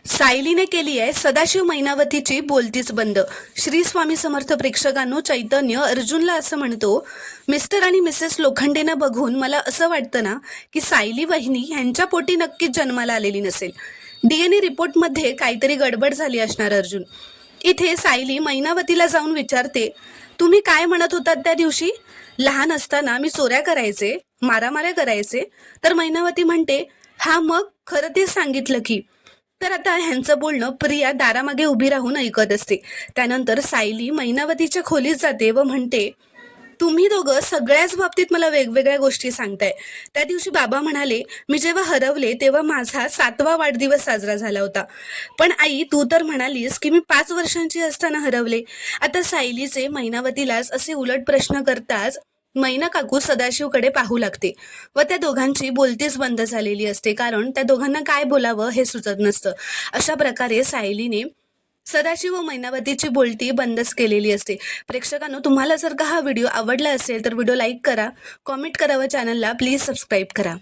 सायलीने केली आहे सदाशिव मैनावतीची बोलतीच बंद। श्री स्वामी समर्थ प्रेक्षकांनो, चैतन्य अर्जुनला असं म्हणतो, मिस्टर आणि मिसेस लोखंडेंना बघून मला असं वाटतं ना की सायली वहिनी यांच्या पोटी नक्कीच जन्माला आलेली नसेल। DNA रिपोर्टमध्ये काहीतरी गडबड झाली असणार अर्जुन। इथे सायली मैनावतीला जाऊन विचारते, तुम्ही काय म्हणत होतात त्या दिवशी? लहान असताना मी चोऱ्या करायचे, मारामाऱ्या करायचे? तर मैनावती म्हणते, हा मग खरं ते सांगितलं की। तर आता ह्यांचं बोलणं प्रिया दारामागे उभी राहून ऐकत असते। त्यानंतर सायली मैनावतीच्या खोलीत जाते व म्हणते, तुम्ही दोघं सगळ्याच बाबतीत मला वेगवेगळ्या गोष्टी सांगताय। त्या दिवशी बाबा म्हणाले मी जेव्हा हरवले तेव्हा माझा 7वा वाढदिवस साजरा झाला होता, पण आई तू तर म्हणालीस की मी 5 वर्षांची असताना हरवले। आता सायलीचे मैनावतीलाच असे उलट प्रश्न करताच मैना काकू सदाशिवकडे पाहू लागते व त्या दोघांची बोलतीच बंद झालेली असते, कारण त्या दोघांना काय बोलावं हे सुचत नसतं। अशा प्रकारे सायलीने सदाशिव व मैनावतीची बोलती बंदच केलेली असते। प्रेक्षकांनो, तुम्हाला जर का हा व्हिडिओ आवडला असेल तर व्हिडिओ लाईक करा, कॉमेंट करा व चॅनलला प्लीज सबस्क्राईब करा।